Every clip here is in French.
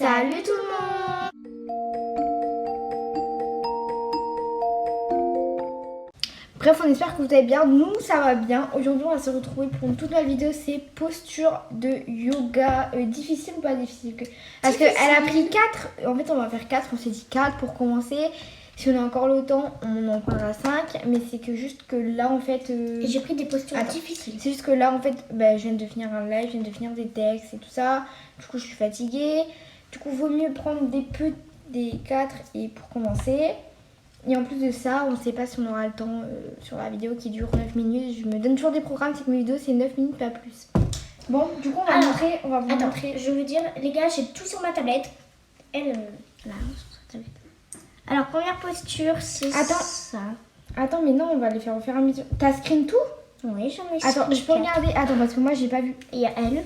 Salut tout le monde! Bref, on espère que vous allez bien. Nous, ça va bien. Aujourd'hui, on va se retrouver pour une toute nouvelle vidéo. C'est posture de yoga. Difficile ou pas difficile? Parce qu'elle a pris 4. En fait, on va faire 4. On s'est dit 4 pour commencer. Si on a encore le temps, on en prendra 5. Mais c'est que juste que là, en fait... Et j'ai pris des postures difficiles. C'est juste que là, en fait, je viens de finir un live, je viens de finir des textes et tout ça. Du coup, je suis fatiguée. Du coup, vaut mieux prendre des 4 et pour commencer. Et en plus de ça, on ne sait pas si on aura le temps sur la vidéo qui dure 9 minutes. Je me donne toujours des programmes, c'est que mes vidéos, c'est 9 minutes, pas plus. Bon, du coup, on va vous montrer. Je veux dire, les gars, j'ai tout sur ma tablette. Elle, là, sur sa tablette. Alors, première posture, c'est ça. Attends, mais non, on va les faire au fur et à mesure. T'as screen tout? Oui, j'en ai. Attends, je peux regarder. Attends, parce que moi, j'ai pas vu. Il y a elle.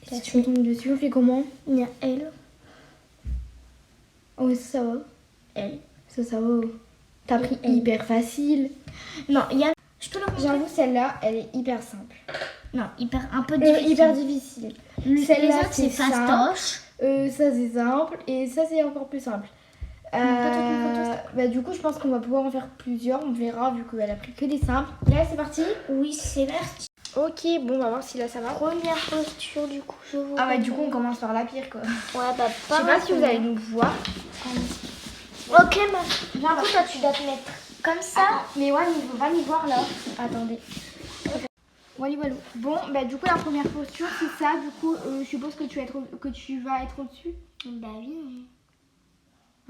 Si tu me tombes dessus, on fait comment? Il y a elle. Oh, ça va. Elle. Ça va. T'as pris hyper facile. Non, il y a... Je peux le montrer. J'avoue, celle-là, elle est hyper simple. Non, un peu difficile. Hyper difficile. Les autres, c'est fastoche. Ça, c'est simple. Et ça, c'est encore plus simple. Du coup, je pense qu'on va pouvoir en faire plusieurs. On verra, vu qu'elle a pris que des simples. Là, c'est parti? Oui, c'est parti. Ok, bon, on va voir si là, ça va. Première posture, du coup, je vous... Du coup, on commence par la pire, quoi. Ouais, pas je sais pas si vous allez nous voir. Ok, du coup, toi, tu dois te mettre comme ça. Attends, mais ouais, on va nous voir là. Attendez. Voilà. Bon, du coup, la première posture, c'est ça. Du coup, je suppose que tu vas être au-dessus. Bah oui.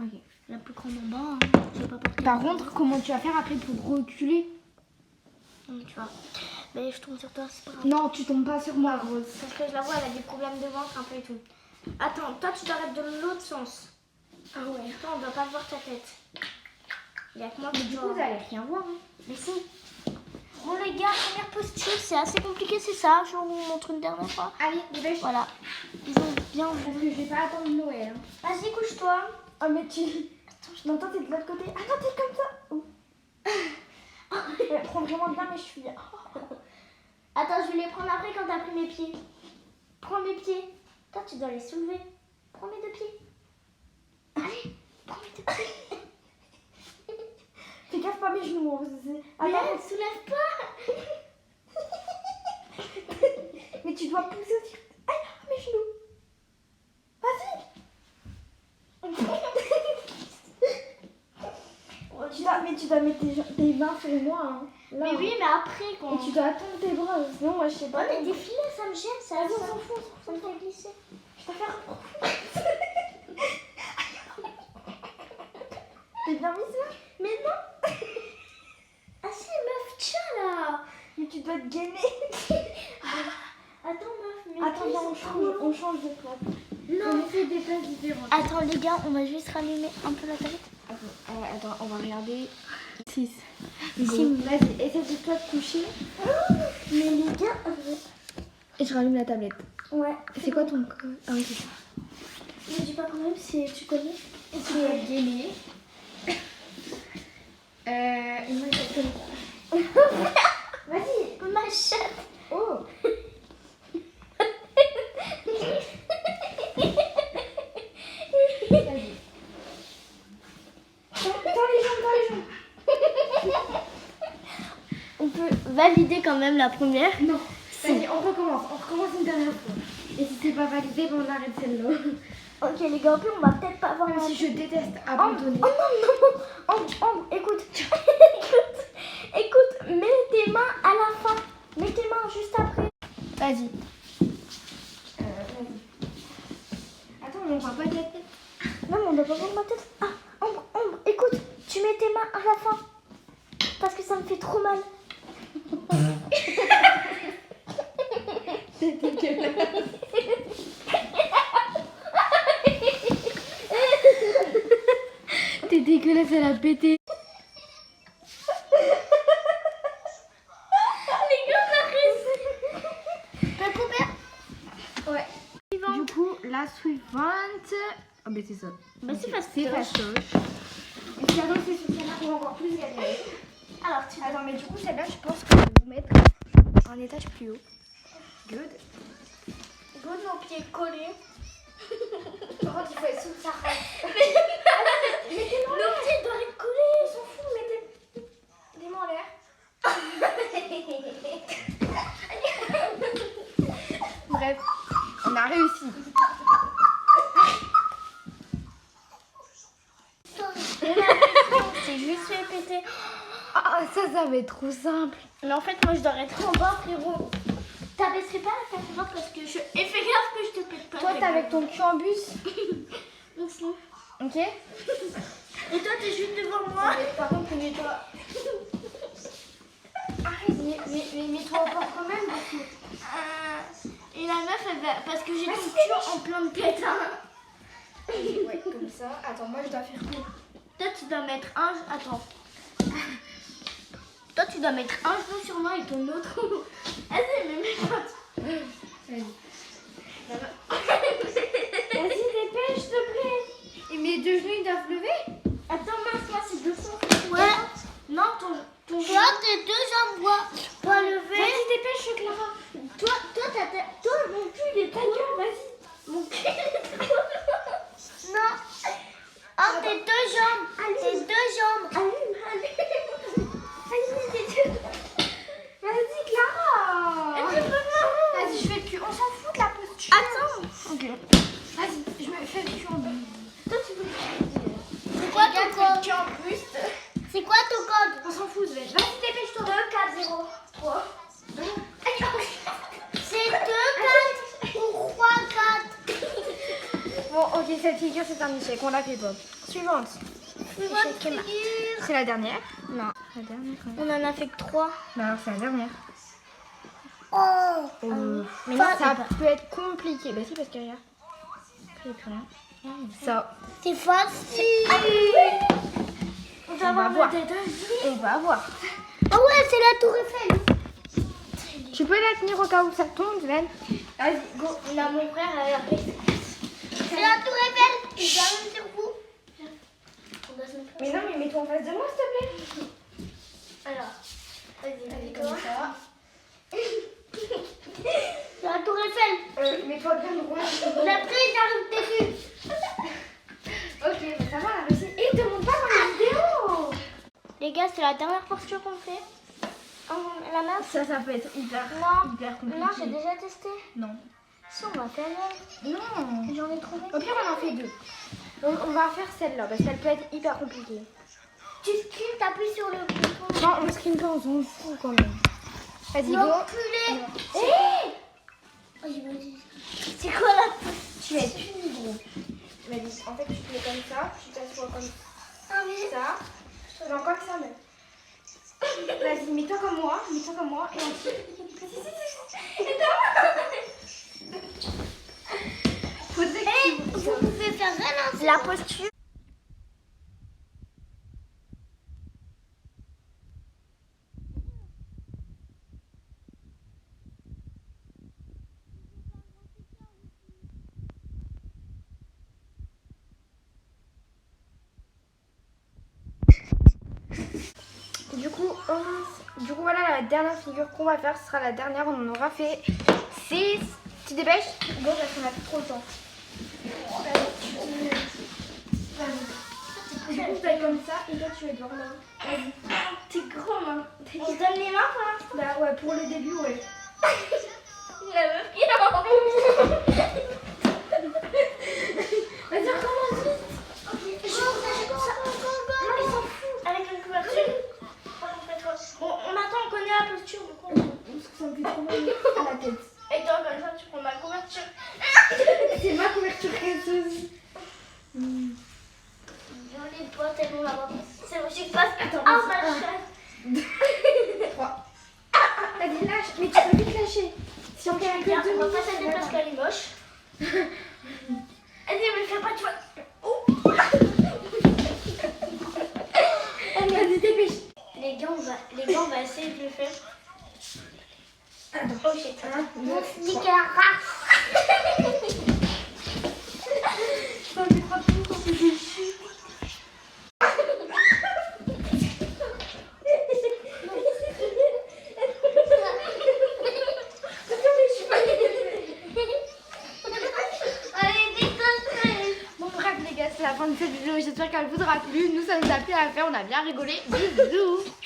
Ok. La plus grande en bas, je vais pas porter. Par contre, comment tu vas faire après pour reculer? Non, tu vois. Mais je tombe sur toi, c'est pas grave. Non, tu tombes pas sur moi, Rose. Parce que je la vois, elle a des problèmes de ventre un peu et tout. Attends, toi, tu t'arrêtes de l'autre sens. Ah ouais. Toi, on doit pas voir ta tête. Il y a que moi Mais qui du vois. coup, vous allez rien voir. Hein. Mais si. Bon, les gars, première posture, c'est assez compliqué, c'est ça. Je vous montre une dernière fois. Allez, dépêche. Voilà. Ils ont bien vu. Parce que je vais pas attendre Noël. Hein. Vas-y, couche-toi. Oh, mais tu... Attends, je m'entends, t'es de l'autre côté. Attends, t'es comme ça. Oh. Prends vraiment bien mes chevilles. Attends, je vais les prendre après quand t'as pris mes pieds. Prends mes pieds. Toi, tu dois les soulever. Prends mes 2 pieds. Allez, prends mes 2 pieds. Fais gaffe pas mes genoux. Hein, Mais attends, elle soulève pas. mais tu dois pousser aussi. Aïe, mes genoux. Vas-y. Tu dois mettre tes mains sur moi. Hein. Là, Mais oui, mais après, quand... Et tu dois attendre tes bras. Sinon, moi, je sais pas. Ouais, mais des filets, ça me gêne. Ça Vas-y, ça on s'en fout. ça me fait glisser. Je vais faire un T'es bien mise là? Mais non. Ah si, meuf, tiens là. Mais tu dois te gainer. Attends, meuf, mais... Attends, viens, on change de place. Non. On essaie des places différentes. Attends, les gars, on va juste rallumer un peu la tablette. Attends, on va regarder. 6. Sim. Vas-y, essaie de toi de coucher. Mais les gars... Et je rallume la tablette. Ouais. C'est quoi ton code? Ah oui, c'est ça. Ne dis pas quand même, tu connais. Et tu dois te gainer. Et moi, je te Vas-y, ma chatte. Oh. Vas-y. Dans les jambes. On peut valider quand même la première. Non. Vas-y, on recommence une dernière fois. Et si c'est pas validé, on arrête celle-là. Ok les gars, en plus on va peut-être pas avoir Même un... si je déteste abandonner. Oh non. Ambre, écoute. écoute, mets tes mains à la fin. Mets tes mains juste après. Vas-y. Attends, on voit pas ta tête. Non, mais on doit pas voir ma tête. Ah, Ambre, écoute, tu mets tes mains à la fin. Parce que ça me fait trop mal. C'est dégueulasse. T'es dégueulasse, elle a pété. Les gars, arrête. T'as coupé? Ouais. Du coup, la suivante. Ah, ben c'est ça. Bah, c'est fastoche. fastoche. Et si alors c'est sur celle-là qu'on va encore plus galérer. Alors, Attends, mais du coup, celle-là, je pense que je vais vous mettre un étage plus haut. Good. Good, nos pieds collés. toute sa race. Mettez-moi en l'air. Le petit doit être collé. On s'en fout, mettez-moi en l'air. Bref, on a réussi. C'est juste fait péter. Ah, ça va être trop simple. Mais en fait, moi, je dois être en bas, frérot. T'abaisserais pas la caméra parce que je... Et fais gaffe que je te pète pas. Toi, t'es avec ton cul en bus. Merci. Ok. Et toi, t'es juste devant moi. Par contre, mets-toi. Arrête, mais mets-toi au bord quand même. Parce que... Et la meuf, elle va... Parce que j'ai ton cul en plein de tête. Hein. Ouais, comme ça. Attends, moi, je dois faire quoi? Toi, tu dois mettre un... Attends. Toi, tu dois mettre un genou sur moi et ton autre... Vas-y, mais mets pas... Vas-y. Vas-y, dépêche, s'il te plaît. Et mes deux genoux, ils doivent lever? Attends, mince, moi, c'est 200. Ouais. Non, ton genou... tes deux jambes doivent lever. Vas-y, dépêche, Clara. Toi, mon cul, il est Ta trop gueule, long. vas-y. Mon cul, il est trop long. Non. Oh, tes deux jambes. Tes deux jambes. Allume. Vas-y, Clara. Vas-y, je fais le cul. On s'en fout de la posture. Attends. Ok. Vas-y, je me fais le cul en bus. Toi, tu veux... C'est quoi ton code? En buste. C'est quoi ton code? On s'en fout, Sven. Vas-y, dépêche-toi. 2, 4, 0, 3. C'est 2, 4 ou 3, 4. Bon, ok, cette figure, c'est un échec. On la fait pas. Suivante. C'est la dernière? Non. La dernière, quand même. On en a fait que 3. Bah alors, c'est la dernière. Oh. Mais Ça, ça peut être compliqué. Bah si, parce que regarde. Il n'y a plus rien. Ça. c'est facile. On va voir. On va voir. Ah ouais, c'est la tour Eiffel. Tu peux la tenir au cas où ça tombe, Sven? Vas-y, go. Non, mon frère, elle a pris. C'est la tour Eiffel. J'arrive sur vous. On doit se mettre. Mais non, mais mets-toi en face de moi, s'il te plaît. Alors, vas-y, Vas-y, mets-toi. comme ça. C'est la tour Eiffel. Mets-toi bien droit. Après, j'arrive dessus. Ok, mais ça va, la réussite. Et te montre pas dans la vidéo. Les gars, c'est la dernière posture qu'on fait. La main. Ça peut être hyper compliqué. Non, j'ai déjà testé. Non. Si, on va faire elle. Non. J'en ai trouvé. Au pire, on en fait deux. On va faire celle-là parce qu'elle peut être hyper compliquée. Tu screen, t'appuies sur le bouton. Non, on screen pas, on s'en fout quand même. Vas-y, go. L'enculé. C'est quoi la posture? Tu vas être puni, gros. Vas-y, en fait, tu te mets comme ça, tu t'assois comme Ah oui. ça. Non, comme ça, même. Vas-y, mets-toi comme moi, et ensuite... Vous pouvez faire rien. La posture. Du coup, voilà la dernière figure qu'on va faire. Ce sera la dernière. On en aura fait 6. Tu te dépêches? Bon, parce qu'on a plus trop le temps. Du coup, tu vas être comme ça et toi, tu vas être voir là. Vas-y. T'es grand, hein. On se donne les mains pour l'instant. Bah ouais, pour le début, ouais. La meuf qui a Vas-y, recommence vite. Avec une couverture. On attend, on connaît la posture. Parce que ça me fait trop mal à la tête. Et toi, comme ça, tu prends ma couverture. C'est ma couverture rêveuse. Je l'ai pas tellement là-bas. C'est bon, je passe. Attends, Ah, vas-y. ma chaise. 3. Vas-y, lâche. Mais tu peux vite lâcher. Si on gagne que Viens, 2 on va minutes, pas s'aider parce qu'elle est moche. Vas-y, mais fais pas, tu vois. Oh. Vas-y, dépêche. Les gars, on va essayer de le faire. Attends. Oh shit. Mon Nique la race. Ça me fait trop de quand tu fais chier. Allez, déconne. Bon, bref, c'est la fin de cette vidéo. J'espère qu'elle vous aura plu. Nous, ça nous a plu à la faire. On a bien rigolé. Bisous.